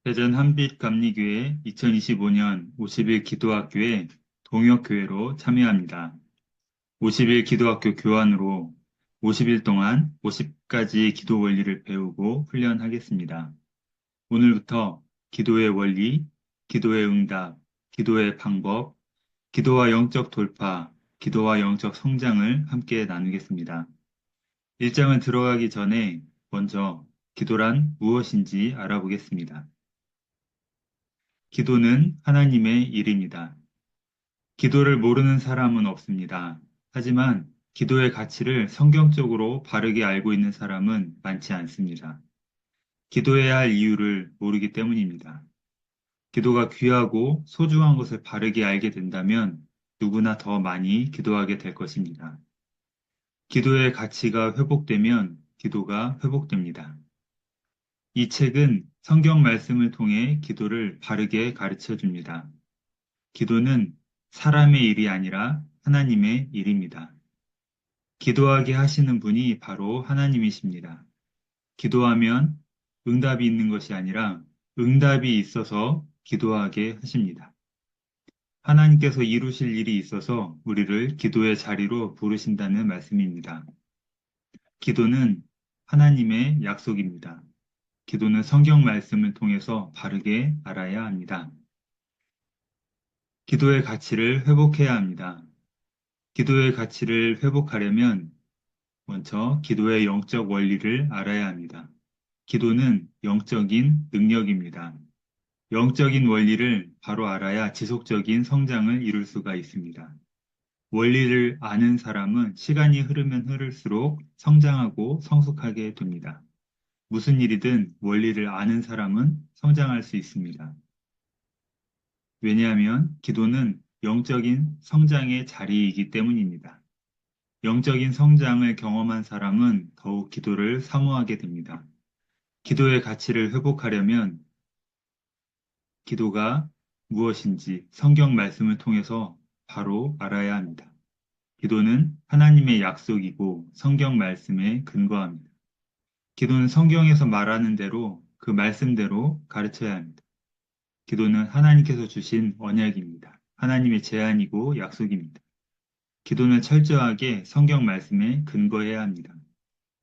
대전 한빛감리교회 2025년 50일 기도학교에 동역교회로 참여합니다. 50일 기도학교 교환으로 50일 동안 50가지 기도 원리를 배우고 훈련하겠습니다. 오늘부터 기도의 원리, 기도의 응답, 기도의 방법, 기도와 영적 돌파, 기도와 영적 성장을 함께 나누겠습니다. 일장을 들어가기 전에 먼저 기도란 무엇인지 알아보겠습니다. 기도는 하나님의 일입니다. 기도를 모르는 사람은 없습니다. 하지만 기도의 가치를 성경적으로 바르게 알고 있는 사람은 많지 않습니다. 기도해야 할 이유를 모르기 때문입니다. 기도가 귀하고 소중한 것을 바르게 알게 된다면 누구나 더 많이 기도하게 될 것입니다. 기도의 가치가 회복되면 기도가 회복됩니다. 이 책은 성경 말씀을 통해 기도를 바르게 가르쳐 줍니다. 기도는 사람의 일이 아니라 하나님의 일입니다. 기도하게 하시는 분이 바로 하나님이십니다. 기도하면 응답이 있는 것이 아니라 응답이 있어서 기도하게 하십니다. 하나님께서 이루실 일이 있어서 우리를 기도의 자리로 부르신다는 말씀입니다. 기도는 하나님의 약속입니다. 기도는 성경 말씀을 통해서 바르게 알아야 합니다. 기도의 가치를 회복해야 합니다. 기도의 가치를 회복하려면 먼저 기도의 영적 원리를 알아야 합니다. 기도는 영적인 능력입니다. 영적인 원리를 바로 알아야 지속적인 성장을 이룰 수가 있습니다. 원리를 아는 사람은 시간이 흐르면 흐를수록 성장하고 성숙하게 됩니다. 무슨 일이든 원리를 아는 사람은 성장할 수 있습니다. 왜냐하면 기도는 영적인 성장의 자리이기 때문입니다. 영적인 성장을 경험한 사람은 더욱 기도를 사모하게 됩니다. 기도의 가치를 회복하려면 기도가 무엇인지 성경 말씀을 통해서 바로 알아야 합니다. 기도는 하나님의 약속이고 성경 말씀에 근거합니다. 기도는 성경에서 말하는 대로 그 말씀대로 가르쳐야 합니다. 기도는 하나님께서 주신 언약입니다. 하나님의 제안이고 약속입니다. 기도는 철저하게 성경 말씀에 근거해야 합니다.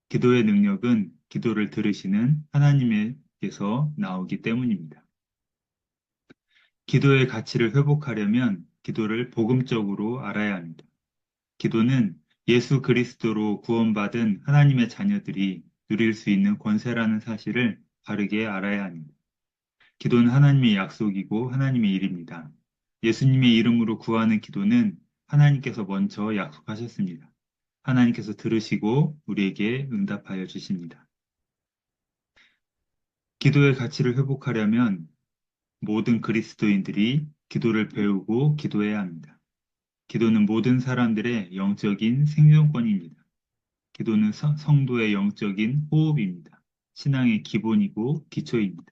기도의 능력은 기도를 들으시는 하나님께서 나오기 때문입니다. 기도의 가치를 회복하려면 기도를 복음적으로 알아야 합니다. 기도는 예수 그리스도로 구원받은 하나님의 자녀들이 누릴 수 있는 권세라는 사실을 바르게 알아야 합니다. 기도는 하나님의 약속이고 하나님의 일입니다. 예수님의 이름으로 구하는 기도는 하나님께서 먼저 약속하셨습니다. 하나님께서 들으시고 우리에게 응답하여 주십니다. 기도의 가치를 회복하려면 모든 그리스도인들이 기도를 배우고 기도해야 합니다. 기도는 모든 사람들의 영적인 생존권입니다. 기도는 성도의 영적인 호흡입니다. 신앙의 기본이고 기초입니다.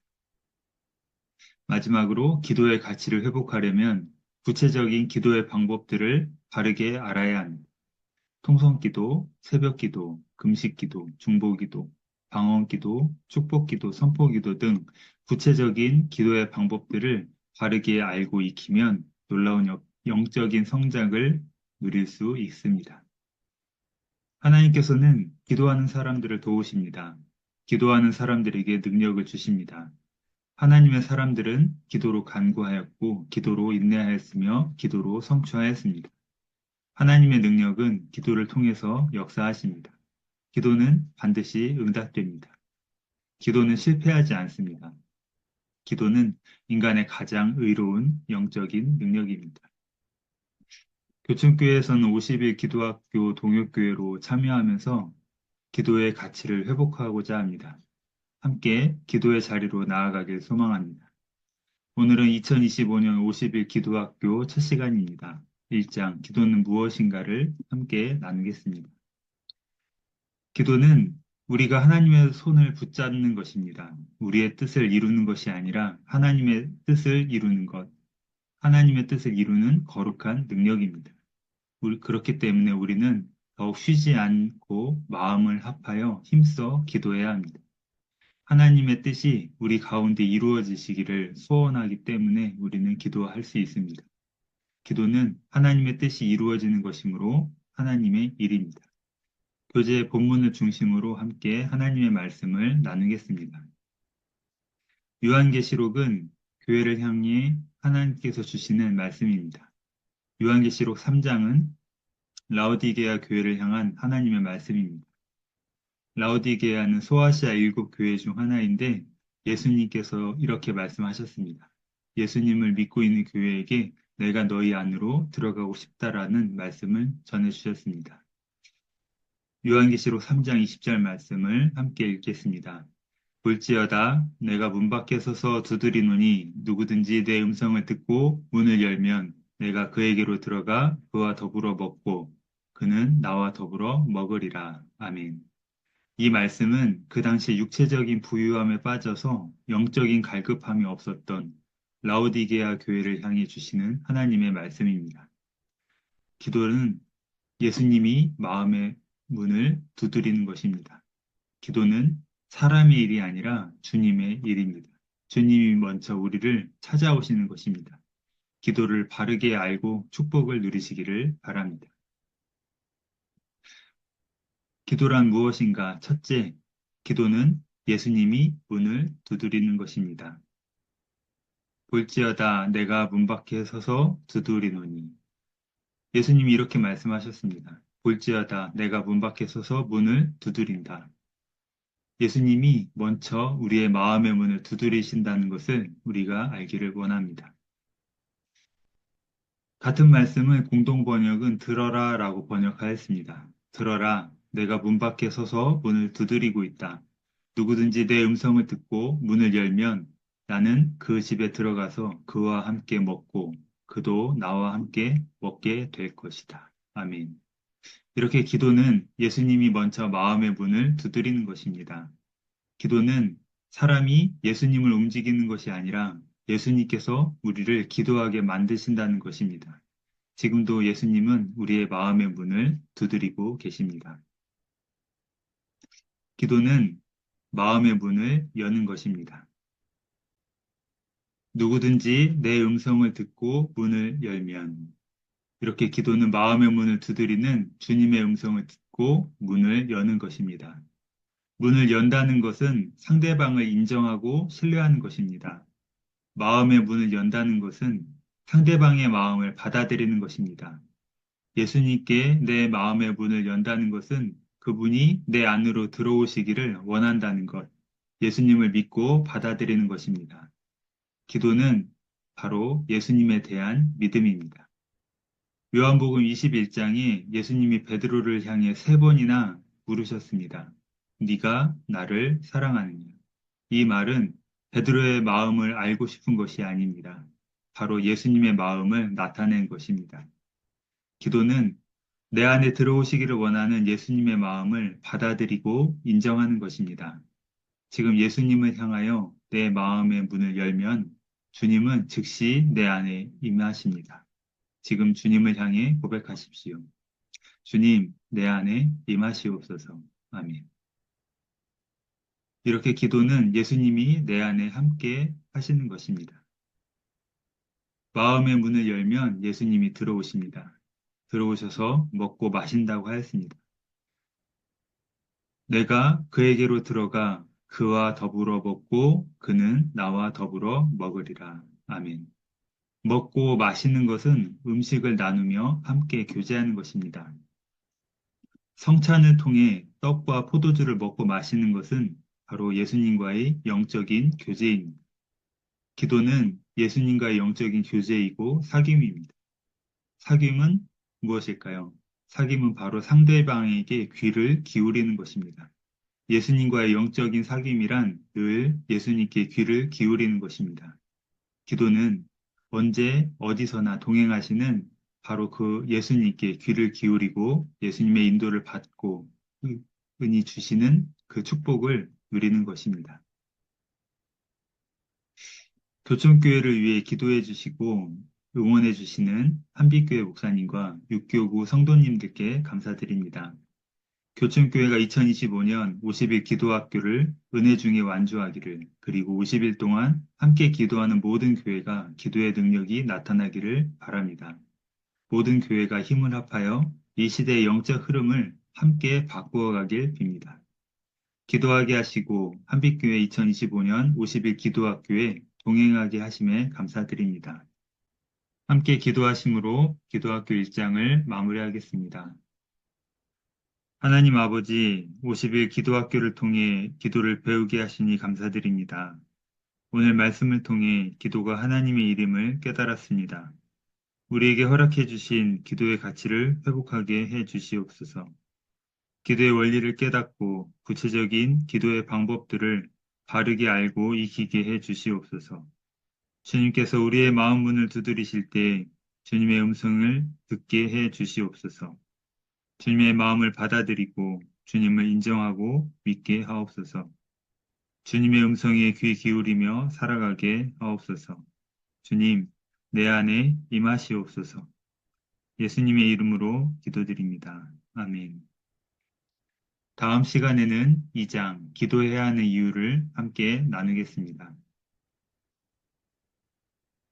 마지막으로 기도의 가치를 회복하려면 구체적인 기도의 방법들을 바르게 알아야 합니다. 통성기도, 새벽기도, 금식기도, 중보기도, 방언기도, 축복기도, 선포기도 등 구체적인 기도의 방법들을 바르게 알고 익히면 놀라운 영적인 성장을 누릴 수 있습니다. 하나님께서는 기도하는 사람들을 도우십니다. 기도하는 사람들에게 능력을 주십니다. 하나님의 사람들은 기도로 간구하였고, 기도로 인내하였으며, 기도로 성취하였습니다. 하나님의 능력은 기도를 통해서 역사하십니다. 기도는 반드시 응답됩니다. 기도는 실패하지 않습니다. 기도는 인간의 가장 의로운 영적인 능력입니다. 교천교회에서는 50일 기도학교 동역교회로 참여하면서 기도의 가치를 회복하고자 합니다. 함께 기도의 자리로 나아가길 소망합니다. 오늘은 2025년 50일 기도학교 첫 시간입니다. 1장 기도는 무엇인가를 함께 나누겠습니다. 기도는 우리가 하나님의 손을 붙잡는 것입니다. 우리의 뜻을 이루는 것이 아니라 하나님의 뜻을 이루는 것, 하나님의 뜻을 이루는 거룩한 능력입니다. 그렇기 때문에 우리는 더욱 쉬지 않고 마음을 합하여 힘써 기도해야 합니다. 하나님의 뜻이 우리 가운데 이루어지시기를 소원하기 때문에 우리는 기도할 수 있습니다. 기도는 하나님의 뜻이 이루어지는 것이므로 하나님의 일입니다. 교재 본문을 중심으로 함께 하나님의 말씀을 나누겠습니다. 요한계시록은 교회를 향해 하나님께서 주시는 말씀입니다. 요한계시록 3장은 라오디게아 교회를 향한 하나님의 말씀입니다. 라오디게아는 소아시아 7교회 중 하나인데 예수님께서 이렇게 말씀하셨습니다. 예수님을 믿고 있는 교회에게 내가 너희 안으로 들어가고 싶다라는 말씀을 전해주셨습니다. 요한계시록 3장 20절 말씀을 함께 읽겠습니다. 볼지어다 내가 문 밖에 서서 두드리노니 누구든지 내 음성을 듣고 문을 열면 내가 그에게로 들어가 그와 더불어 먹고 그는 나와 더불어 먹으리라. 아멘. 이 말씀은 그 당시 육체적인 부유함에 빠져서 영적인 갈급함이 없었던 라오디게아 교회를 향해 주시는 하나님의 말씀입니다. 기도는 예수님이 마음의 문을 두드리는 것입니다. 기도는 사람의 일이 아니라 주님의 일입니다. 주님이 먼저 우리를 찾아오시는 것입니다. 기도를 바르게 알고 축복을 누리시기를 바랍니다. 기도란 무엇인가? 첫째, 기도는 예수님이 문을 두드리는 것입니다. 볼지어다 내가 문 밖에 서서 두드리노니. 예수님이 이렇게 말씀하셨습니다. 볼지어다 내가 문 밖에 서서 문을 두드린다. 예수님이 먼저 우리의 마음의 문을 두드리신다는 것을 우리가 알기를 원합니다. 같은 말씀을 공동 번역은 들어라 라고 번역하였습니다. 들어라, 내가 문 밖에 서서 문을 두드리고 있다. 누구든지 내 음성을 듣고 문을 열면 나는 그 집에 들어가서 그와 함께 먹고 그도 나와 함께 먹게 될 것이다. 아멘. 이렇게 기도는 예수님이 먼저 마음의 문을 두드리는 것입니다. 기도는 사람이 예수님을 움직이는 것이 아니라 예수님께서 우리를 기도하게 만드신다는 것입니다. 지금도 예수님은 우리의 마음의 문을 두드리고 계십니다. 기도는 마음의 문을 여는 것입니다. 누구든지 내 음성을 듣고 문을 열면 이렇게 기도는 마음의 문을 두드리는 주님의 음성을 듣고 문을 여는 것입니다. 문을 연다는 것은 상대방을 인정하고 신뢰하는 것입니다. 마음의 문을 연다는 것은 상대방의 마음을 받아들이는 것입니다. 예수님께 내 마음의 문을 연다는 것은 그분이 내 안으로 들어오시기를 원한다는 것, 예수님을 믿고 받아들이는 것입니다. 기도는 바로 예수님에 대한 믿음입니다. 요한복음 21장에 예수님이 베드로를 향해 3번이나 물으셨습니다. 네가 나를 사랑하느냐? 이 말은 베드로의 마음을 알고 싶은 것이 아닙니다. 바로 예수님의 마음을 나타낸 것입니다. 기도는 내 안에 들어오시기를 원하는 예수님의 마음을 받아들이고 인정하는 것입니다. 지금 예수님을 향하여 내 마음의 문을 열면 주님은 즉시 내 안에 임하십니다. 지금 주님을 향해 고백하십시오. 주님, 내 안에 임하시옵소서. 아멘. 이렇게 기도는 예수님이 내 안에 함께 하시는 것입니다. 마음의 문을 열면 예수님이 들어오십니다. 들어오셔서 먹고 마신다고 하였습니다. 내가 그에게로 들어가 그와 더불어 먹고 그는 나와 더불어 먹으리라. 아멘. 먹고 마시는 것은 음식을 나누며 함께 교제하는 것입니다. 성찬을 통해 떡과 포도주를 먹고 마시는 것은 바로 예수님과의 영적인 교제입니다. 기도는 예수님과의 영적인 교제이고 사귐입니다. 사귐은 무엇일까요? 사귐은 바로 상대방에게 귀를 기울이는 것입니다. 예수님과의 영적인 사귐이란 늘 예수님께 귀를 기울이는 것입니다. 기도는 언제 어디서나 동행하시는 바로 그 예수님께 귀를 기울이고 예수님의 인도를 받고 은히 주시는 그 축복을 누리는 것입니다. 교촌교회를 위해 기도해 주시고 응원해 주시는 한빛교회 목사님과 육교구 성도님들께 감사드립니다. 교천교회가 2025년 50일 기도학교를 은혜 중에 완주하기를, 그리고 50일 동안 함께 기도하는 모든 교회가 기도의 능력이 나타나기를 바랍니다. 모든 교회가 힘을 합하여 이 시대의 영적 흐름을 함께 바꾸어 가길 빕니다. 기도하게 하시고 한빛교회 2025년 50일 기도학교에 동행하게 하심에 감사드립니다. 함께 기도하심으로 기도학교 1장을 마무리하겠습니다. 하나님 아버지, 50일 기도학교를 통해 기도를 배우게 하시니 감사드립니다. 오늘 말씀을 통해 기도가 하나님의 이름을 깨달았습니다. 우리에게 허락해 주신 기도의 가치를 회복하게 해 주시옵소서. 기도의 원리를 깨닫고 구체적인 기도의 방법들을 바르게 알고 익히게 해 주시옵소서. 주님께서 우리의 마음 문을 두드리실 때 주님의 음성을 듣게 해 주시옵소서. 주님의 마음을 받아들이고 주님을 인정하고 믿게 하옵소서. 주님의 음성에 귀 기울이며 살아가게 하옵소서. 주님, 내 안에 임하시옵소서. 예수님의 이름으로 기도드립니다. 아멘. 다음 시간에는 2장, 기도해야 하는 이유를 함께 나누겠습니다.